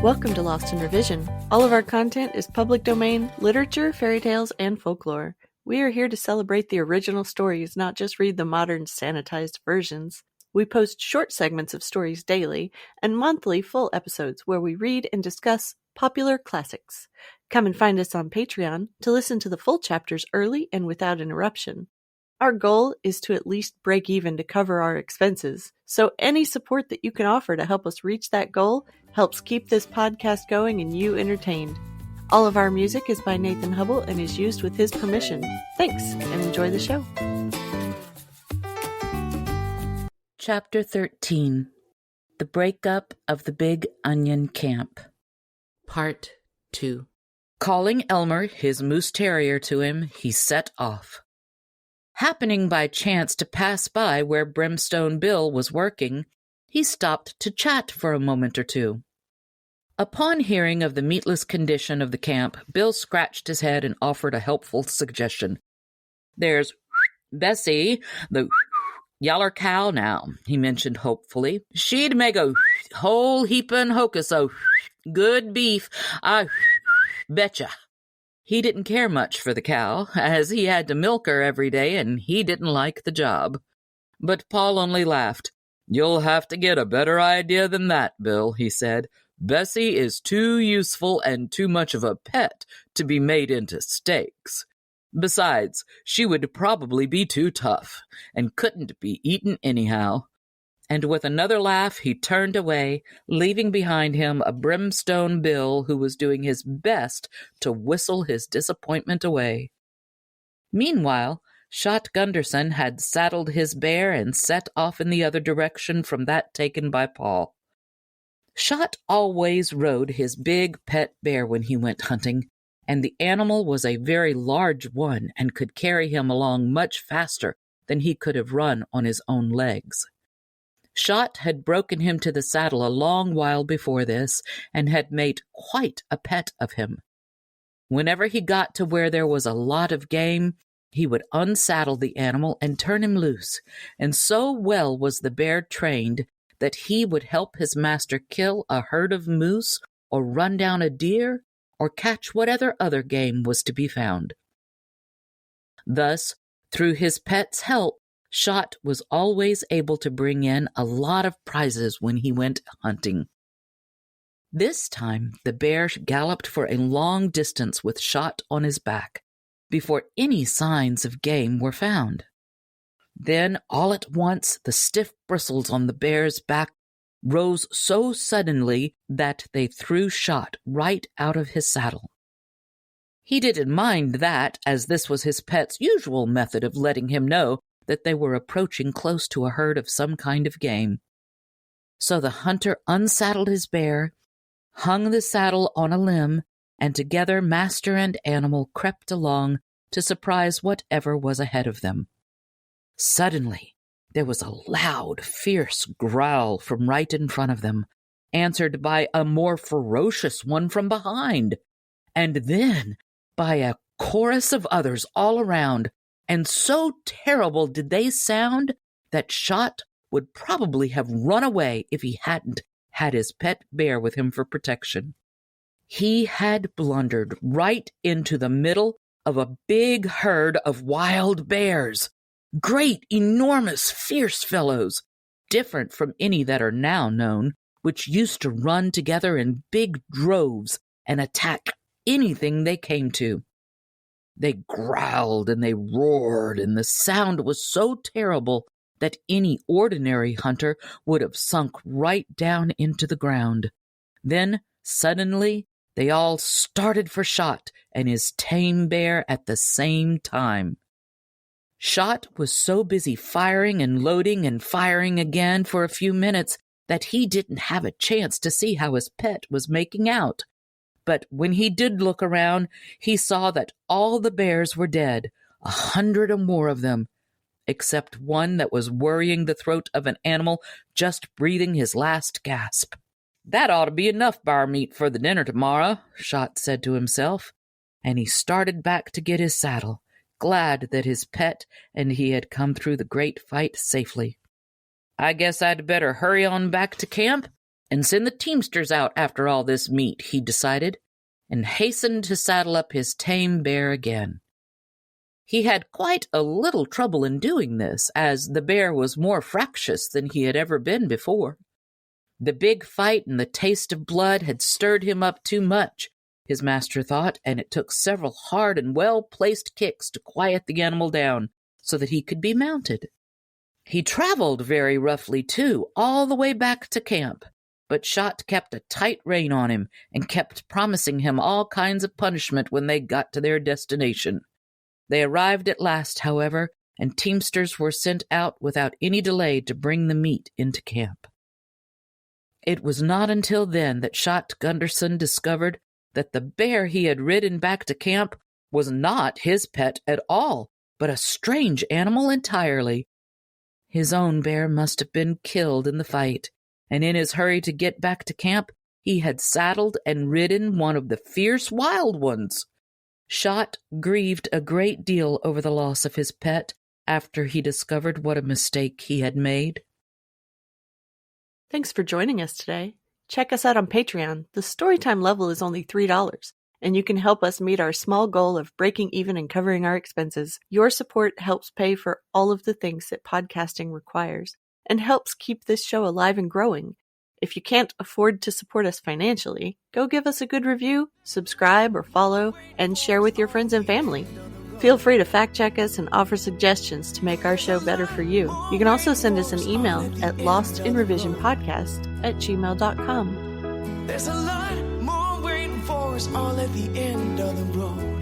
Welcome to Lost in Revision. All of our content is public domain, literature, fairy tales, and folklore. We are here to celebrate the original stories, not just read the modern sanitized versions. We post short segments of stories daily and monthly full episodes where we read and discuss popular classics. Come and find us on Patreon to listen to the full chapters early and without interruption. Our goal is to at least break even to cover our expenses, so any support that you can offer to help us reach that goal helps keep this podcast going and you entertained. All of our music is by Nathan Hubble and is used with his permission. Thanks, and enjoy the show. Chapter 13. The Breakup of the Big Onion Camp. Part 2. Calling Elmer, his moose terrier, to him, he set off. Happening by chance to pass by where Brimstone Bill was working, he stopped to chat for a moment or two. Upon hearing of the meatless condition of the camp, Bill scratched his head and offered a helpful suggestion. "There's Bessie, the yaller cow now," he mentioned hopefully. "She'd make a whole heapin' hocus o' good beef, I betcha." He didn't care much for the cow, as he had to milk her every day and he didn't like the job. But Paul only laughed. "You'll have to get a better idea than that, Bill," he said. "Bessie is too useful and too much of a pet to be made into steaks. Besides, she would probably be too tough and couldn't be eaten anyhow." And with another laugh, he turned away, leaving behind him a Brimstone Bill who was doing his best to whistle his disappointment away. Meanwhile, Shot Gunderson had saddled his bear and set off in the other direction from that taken by Paul. Shot always rode his big pet bear when he went hunting, and the animal was a very large one and could carry him along much faster than he could have run on his own legs. Shot had broken him to the saddle a long while before this, and had made quite a pet of him. Whenever he got to where there was a lot of game, he would unsaddle the animal and turn him loose, and so well was the bear trained that he would help his master kill a herd of moose, or run down a deer, or catch whatever other game was to be found. Thus, through his pet's help, Shot was always able to bring in a lot of prizes when he went hunting. This time the bear galloped for a long distance with Shot on his back, before any signs of game were found. Then, all at once, the stiff bristles on the bear's back rose so suddenly that they threw Shot right out of his saddle. He didn't mind that, as this was his pet's usual method of letting him know that they were approaching close to a herd of some kind of game. So the hunter unsaddled his bear, hung the saddle on a limb, and together master and animal crept along to surprise whatever was ahead of them. Suddenly, there was a loud, fierce growl from right in front of them, answered by a more ferocious one from behind, and then by a chorus of others all around, and so terrible did they sound that Shot would probably have run away if he hadn't had his pet bear with him for protection. He had blundered right into the middle of a big herd of wild bears, great, enormous, fierce fellows, different from any that are now known, which used to run together in big droves and attack anything they came to. They growled and they roared, and the sound was so terrible that any ordinary hunter would have sunk right down into the ground. Then, suddenly, they all started for Shot and his tame bear at the same time. Shot was so busy firing and loading and firing again for a few minutes that he didn't have a chance to see how his pet was making out. But when he did look around, he saw that all the bears were dead, 100 or more of them, except one that was worrying the throat of an animal just breathing his last gasp. "That ought to be enough bar meat for the dinner tomorrow," Shot said to himself, and he started back to get his saddle, glad that his pet and he had come through the great fight safely. "I guess I'd better hurry on back to camp and send the teamsters out after all this meat, he decided, and hastened to saddle up his tame bear again. He had quite a little trouble in doing this, as the bear was more fractious than he had ever been before. The big fight and the taste of blood had stirred him up too much, his master thought, and it took several hard and well-placed kicks to quiet the animal down so that he could be mounted. He traveled very roughly, too, all the way back to camp, but Shot kept a tight rein on him and kept promising him all kinds of punishment when they got to their destination. They arrived at last, however, and teamsters were sent out without any delay to bring the meat into camp. It was not until then that Shot Gunderson discovered that the bear he had ridden back to camp was not his pet at all, but a strange animal entirely. His own bear must have been killed in the fight, and in his hurry to get back to camp, he had saddled and ridden one of the fierce wild ones. Shot grieved a great deal over the loss of his pet after he discovered what a mistake he had made. Thanks for joining us today. Check us out on Patreon. The Storytime level is only $3, and you can help us meet our small goal of breaking even and covering our expenses. Your support helps pay for all of the things that podcasting requires, and helps keep this show alive and growing. If you can't afford to support us financially, go give us a good review, subscribe or follow, and share with your friends and family. Feel free to fact-check us and offer suggestions to make our show better for you. You can also send us an email at lostinrevisionpodcast@gmail.com. There's a lot more waiting for us all at the end of the road.